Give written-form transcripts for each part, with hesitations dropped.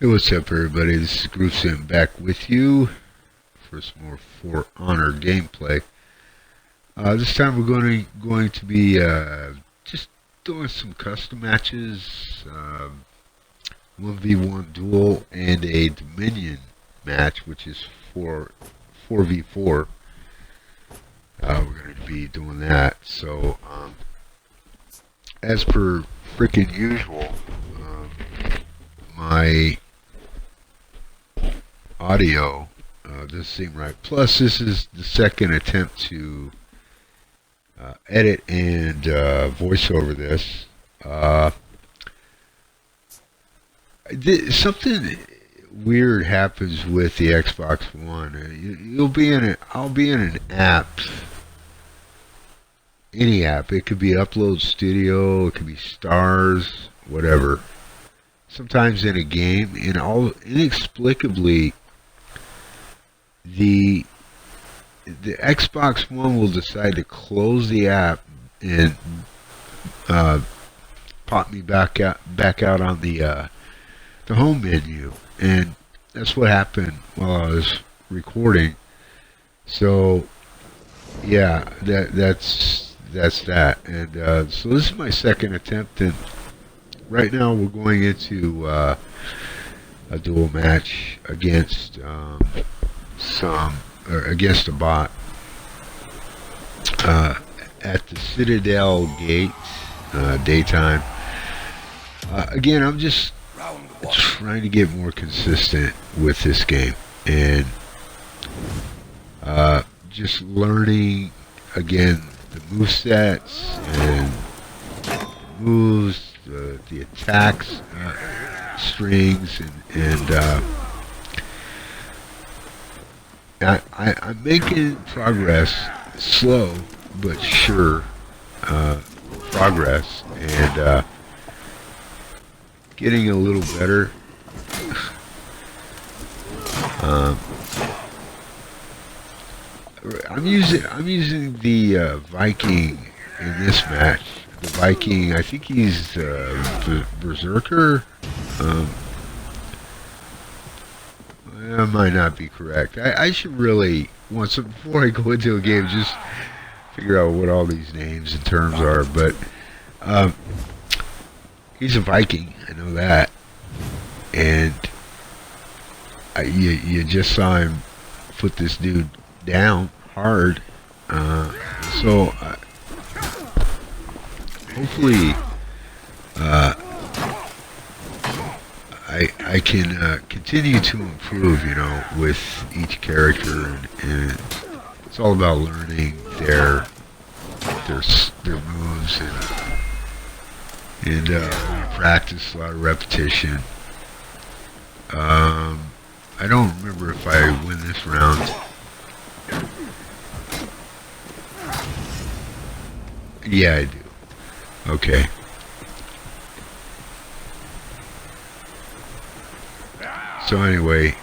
Hey, what's up, everybody? This is GrooveSim back with you for some more For Honor gameplay. This time we're going to be just doing some custom matches, 1v1 duel, and a Dominion match, which is 4v4. We're going to be doing that. So, as per freaking usual, my audio doesn't seem right. Plus, this is the second attempt to edit and voice over this. Something weird happens with the Xbox One. I'll be in an app, any app. It could be Upload Studio, it could be Stars, whatever. Sometimes in a game, and inexplicably, the Xbox One will decide to close the app and pop me back out on the home menu, and that's what happened while I was recording. So yeah, that's that. And so this is my second attempt, and right now we're going into a duel match against against a bot at the Citadel Gate, daytime. Again, I'm just trying to get more consistent with this game, and just learning again the movesets and moves, the attacks, strings, and I'm making progress, slow but sure progress, and getting a little better. I'm using the Viking in this match. The Viking, I think he's Berserker. That might not be correct. I should really, before I go into a game, just figure out what all these names and terms are. But he's a Viking, I know that. And you just saw him put this dude down hard. So hopefully I can continue to improve, with each character, and it's all about learning their moves, and practice, a lot of repetition. I don't remember if I win this round. Yeah, I do. Okay. So anyway,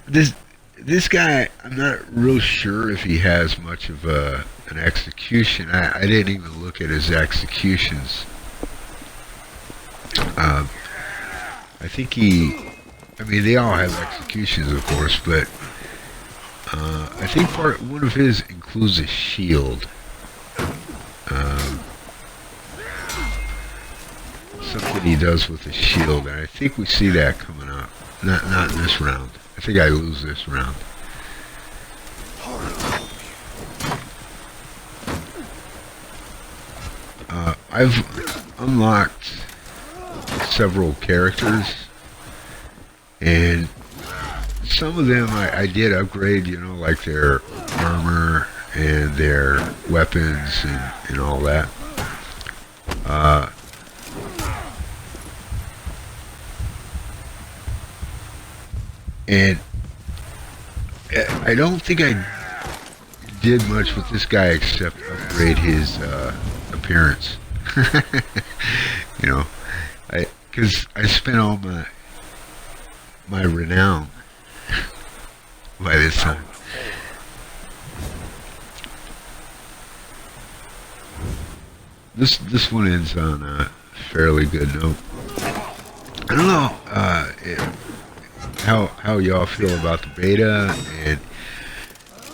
this guy, I'm not real sure if he has much of an execution. I didn't even look at his executions. I think they all have executions, of course, but I think one of his includes a shield. Something he does with a shield, and I think we see that coming up. Not in this round. I think I lose this round. I've unlocked several characters, and some of them I did upgrade, like their armor and their weapons and all that. And I don't think I did much with this guy except upgrade his appearance. Because I spent all my renown by this time. This one ends on fairly good note. I don't know how y'all feel about the beta, and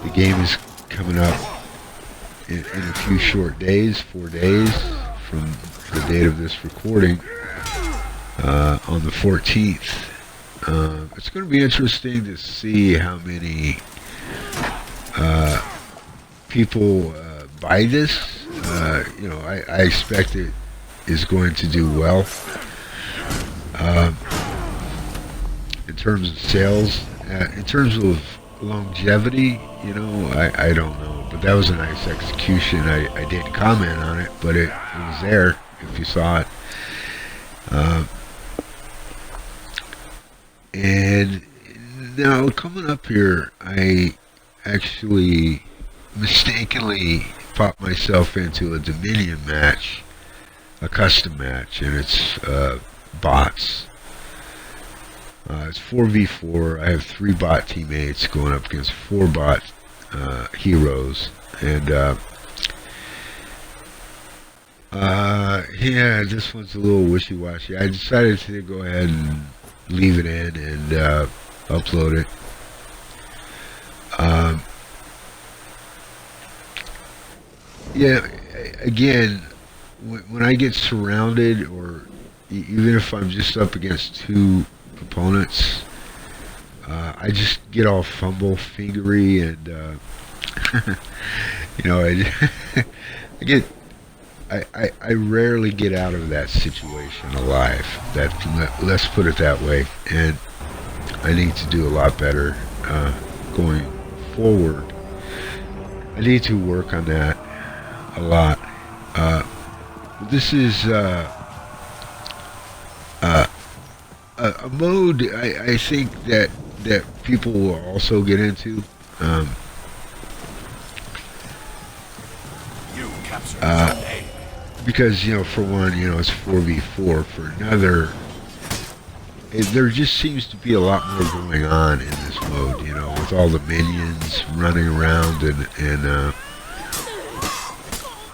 the game is coming up in a few short days, 4 days from the date of this recording, on the 14th. It's going to be interesting to see how many people buy this. You know, I expect it is going to do well. In terms of sales, in terms of longevity, you know, I don't know, but that was a nice execution. I didn't comment on it, but it was there if you saw it. And now coming up here, I actually mistakenly popped myself into a Dominion match, a custom match, and it's bots. It's 4v4. I have 3 bot teammates going up against 4 bot heroes, and yeah, this one's a little wishy-washy. I decided to go ahead and leave it in and upload it. Yeah, again, when I get surrounded, or even if I'm just up against 2 opponents, I just get all fumble fingery, and you know, I rarely get out of that situation alive. Let's put it that way, and I need to do a lot better going forward. I need to work on that a lot. This is a mode I think that people will also get into. Because, you know, for one, you know, it's 4v4. For another, there just seems to be a lot more going on in this mode, you know, with all the minions running around, and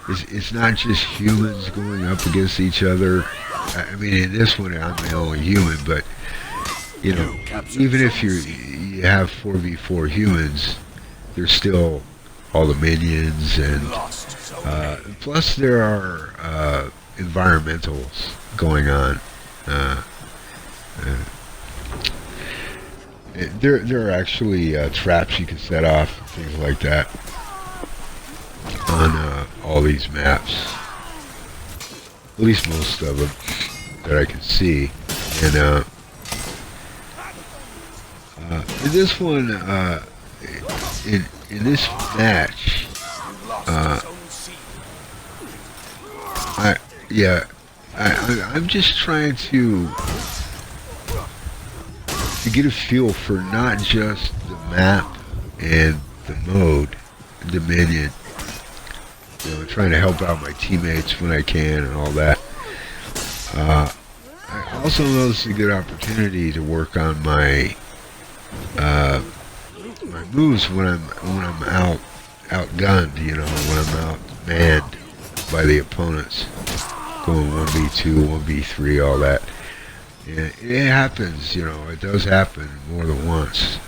it's not just humans going up against each other. I mean, in this one, I'm the only human, but, you know, even if you have 4v4 humans, there's still all the minions, and plus there are environmentals going on. There are actually traps you can set off, things like that, on all these maps. At least most of them that I can see. And in this one, in this match, I'm just trying to get a feel for not just the map and the mode, Dominion. You know, trying to help out my teammates when I can and all that. I also noticed a good opportunity to work on my my moves when I'm outgunned. You know, when I'm outmanned by the opponents, going 1v2, 1v3, all that. And it happens, you know, it does happen more than once.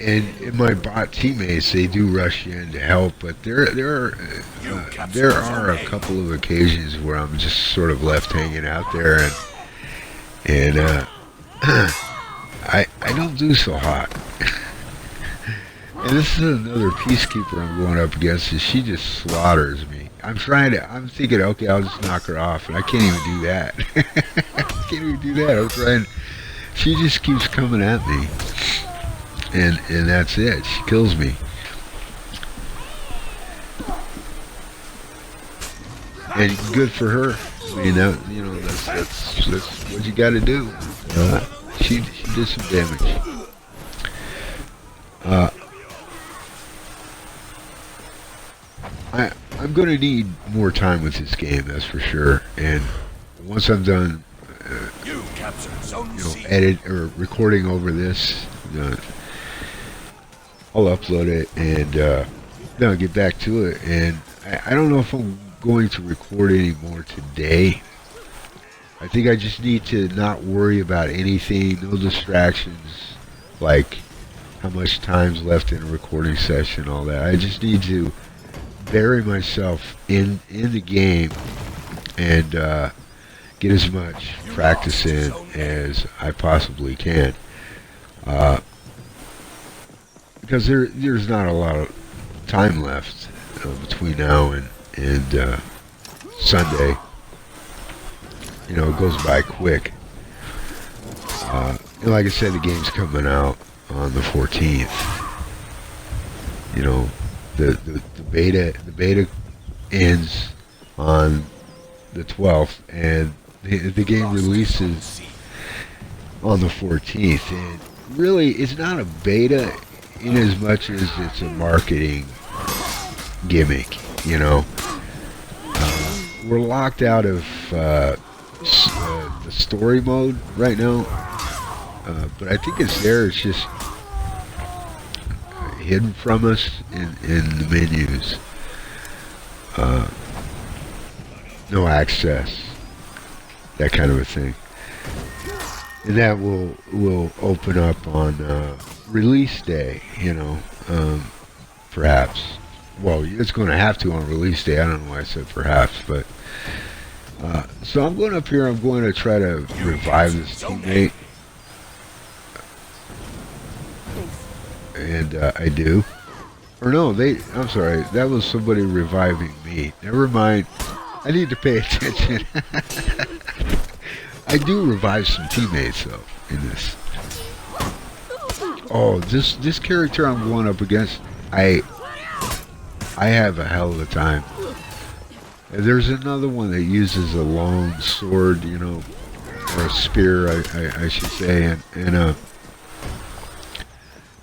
And my bot teammates, they do rush in to help, but there are a couple of occasions where I'm just sort of left hanging out there, and I don't do so hot. And this is another peacekeeper I'm going up against, and she just slaughters me. I'm thinking, okay, I'll just knock her off, and I can't even do that. She just keeps coming at me. And that's it. She kills me. And good for her. I mean, you know, that's what you got to do. She did some damage. I'm going to need more time with this game, that's for sure. And once I'm done, you know, edit or recording over this, I'll upload it, and then I'll get back to it, and I don't know if I'm going to record anymore today. I think I just need to not worry about anything, no distractions, like how much time's left in a recording session, all that. I just need to bury myself in the game and get as much practice in as I possibly can. Because there's not a lot of time left between now and Sunday. You know, it goes by quick. And like I said, the game's coming out on the 14th. You know, the beta ends on the 12th, and the game releases on the 14th. And really, it's not a beta in as much as it's a marketing gimmick. You know, we're locked out of the story mode right now, but I think it's there. It's just hidden from us in the menus. No access, that kind of a thing, and that will open up on release day. You know, perhaps. Well, it's going to have to on release day. I don't know why I said perhaps, but so I'm going up here. I'm going to try to revive this teammate, and I do. Or no, I'm sorry. That was somebody reviving me. Never mind. I need to pay attention. I do revive some teammates though in this. Oh, this character I'm going up against, I have a hell of a time. There's another one that uses a long sword, you know, or a spear, I should say, and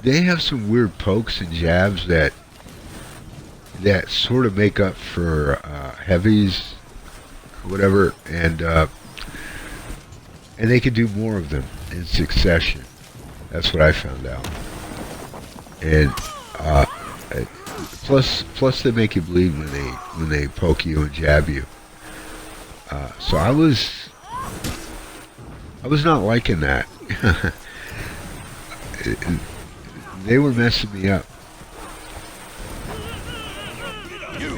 they have some weird pokes and jabs that sort of make up for heavies, or whatever, and they can do more of them in succession. That's what I found out. And plus they make you bleed when they poke you and jab you. So I was not liking that. They were messing me up.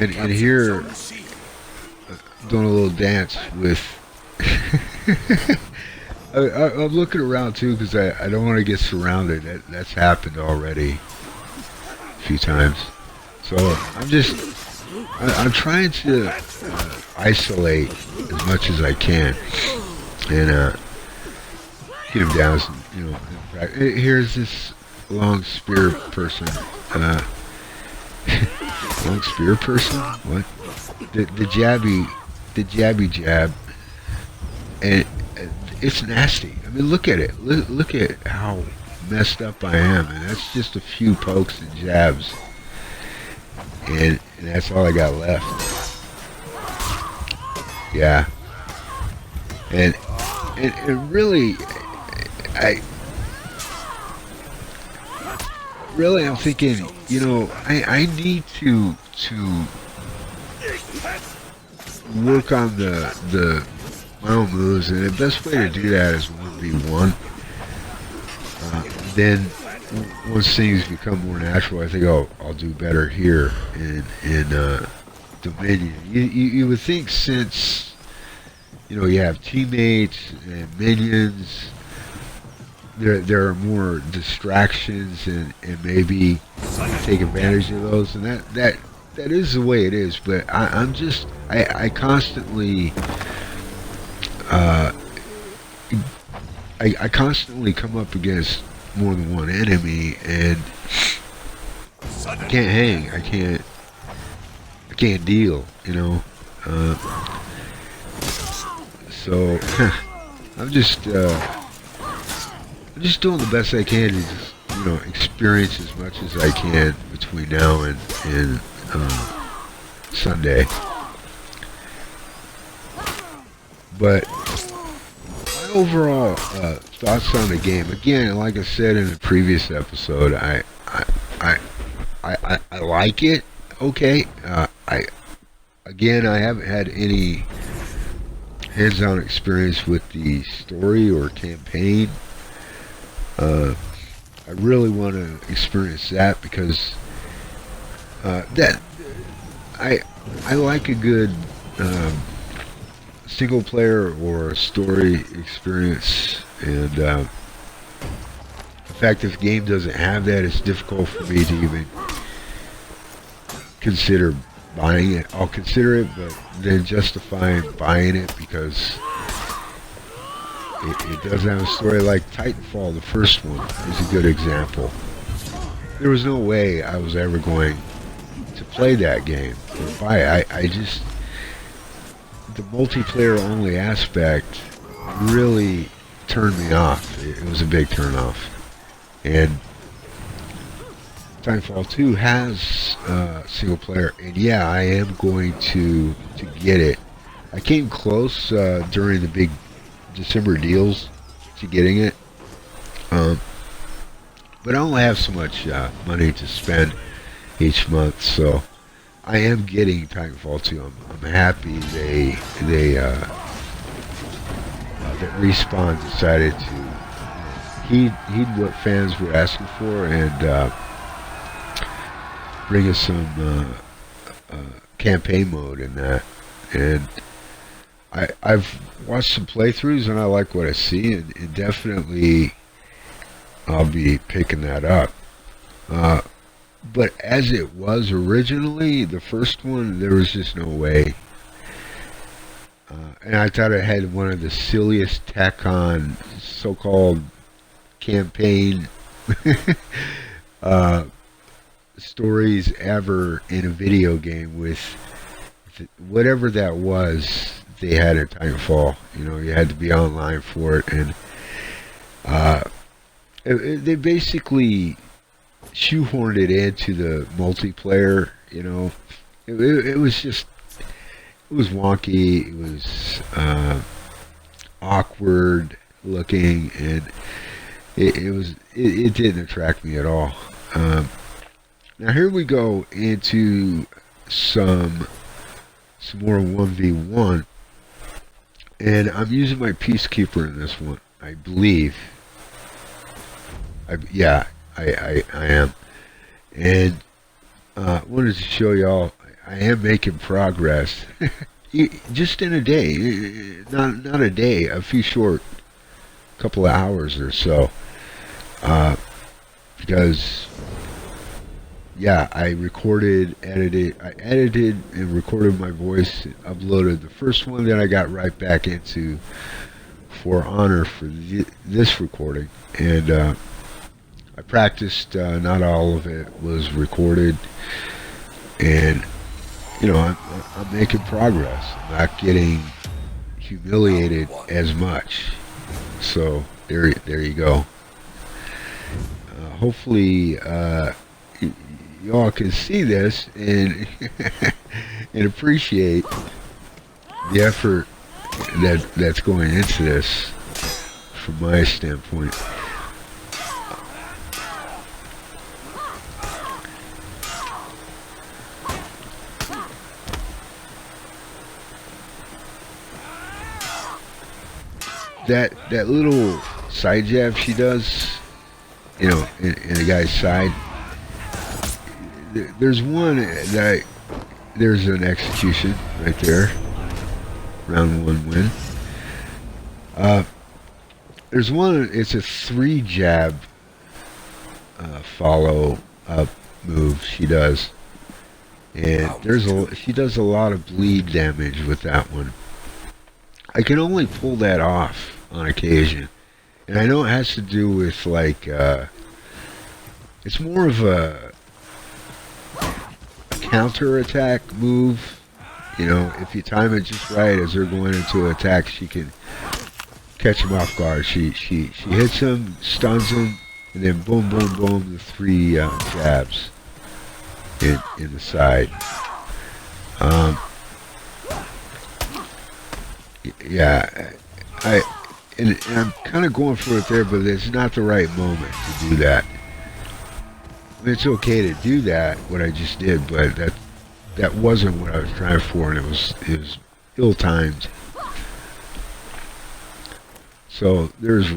And here, doing a little dance with. I'm looking around too because I don't want to get surrounded. That's happened already a few times. So I'm trying to isolate as much as I can and get him down. You know, here's this long spear person. Long spear person? What? The jabby jab, and it's nasty. I mean, look at it. Look at how messed up I am, and that's just a few pokes and jabs, and that's all I got left. Yeah, and really, I'm thinking, you know, I need to work on my own moves, and the best way to do that is 1v1. Then once things become more natural, I think I'll do better here in Dominion. You would think, since you know you have teammates and minions, there are more distractions, and maybe take advantage of those, and that is the way it is. But I constantly I constantly come up against more than one enemy, and I can't hang. I can't deal. You know. So I'm just doing the best I can to just, you know, experience as much as I can between now and Sunday. But my overall thoughts on the game, again, like I said in the previous episode, I like it. Okay, again, I haven't had any hands-on experience with the story or campaign. I really want to experience that because that I like a good single player or story experience, and in fact, if the game doesn't have that, it's difficult for me to even consider buying it. I'll consider it, but then justifying buying it because it doesn't have a story. Like Titanfall, the first one, is a good example. There was no way I was ever going to play that game or buy it. I just, the multiplayer only aspect really turned me off. It was a big turn off. And Titanfall 2 has single player, and yeah, I am going to get it. I came close during the big December deals to getting it, but I only have so much money to spend each month, so I am getting Titanfall 2. I'm happy that Respawn decided to heed what fans were asking for and bring us some campaign mode in that. And I've watched some playthroughs and I like what I see, and definitely I'll be picking that up. But as it was originally, the first one, there was just no way. And I thought it had one of the silliest tack-on so-called campaign stories ever in a video game with whatever that was. They had at Titanfall. You know, you had to be online for it, and they basically shoehorned it into the multiplayer. You know, it was just, it was wonky. It was awkward looking, and it didn't attract me at all. Now here we go into some more 1v1, and I'm using my Peacekeeper in this one, I believe. Yeah, I am. And wanted to show y'all I am making progress. Just in a day, not a day, a few short couple of hours or so. Because yeah, I edited and recorded my voice, uploaded the first one, then I got right back into For Honor for this recording, and I practiced. Not all of it was recorded, and you know, I'm making progress. I'm not getting humiliated as much. So there you go. Hopefully y'all can see this and and appreciate the effort that's going into this from my standpoint. That little side jab she does, you know, in the guy's side. There's one that there's an execution right there. Round 1 win. There's one. It's a 3 jab follow up move she does, and she does a lot of bleed damage with that one. I can only pull that off on occasion, and I know it has to do with like it's more of a counter-attack move. You know, if you time it just right as they're going into attack, she can catch him off guard. She hits him, stuns him, and then boom, boom, boom, the 3 jabs in the side. Yeah, and I'm kind of going for it there, but it's not the right moment to do that. I mean, it's okay to do that, what I just did, but that wasn't what I was trying for, and it was ill-timed. So there's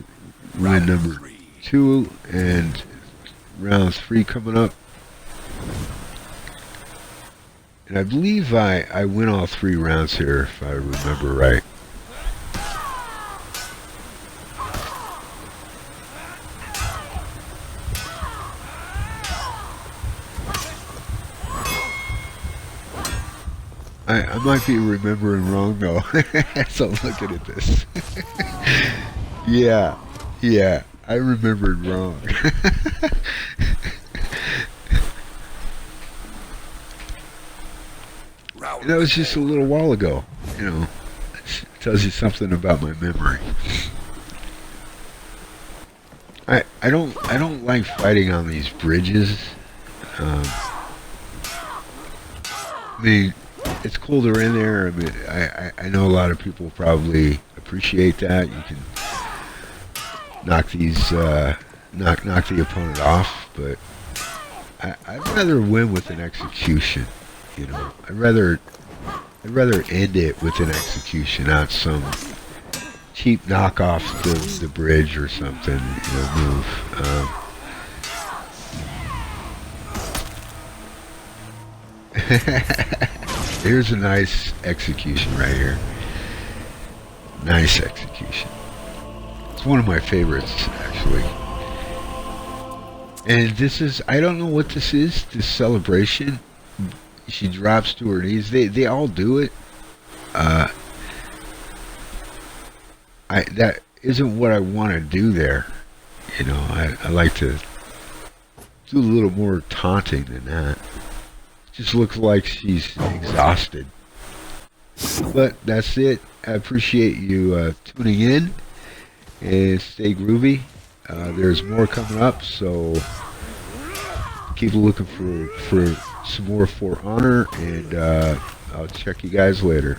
win number 2 and round 3 coming up. And I believe I win all 3 rounds here, if I remember right. I might be remembering wrong though, as I'm looking at this. Yeah, I remembered wrong. That was just a little while ago, you know. It tells you something about my memory. I don't like fighting on these bridges. I mean, it's colder in there. I mean, I know a lot of people probably appreciate that. You can knock these knock the opponent off, but I'd rather win with an execution. You know, I'd rather end it with an execution, not some cheap knockoff the bridge or something. You know, move. Here's a nice execution right here. Nice execution. It's one of my favorites, actually. And this is, I don't know what this is, this celebration. She drops to her knees. They all do it. That isn't what I want to do there. You know, I like to do a little more taunting than that. Just looks like she's exhausted. But that's it. I appreciate you tuning in, and stay groovy. There's more coming up, so keep looking for some more For Honor, and I'll check you guys later.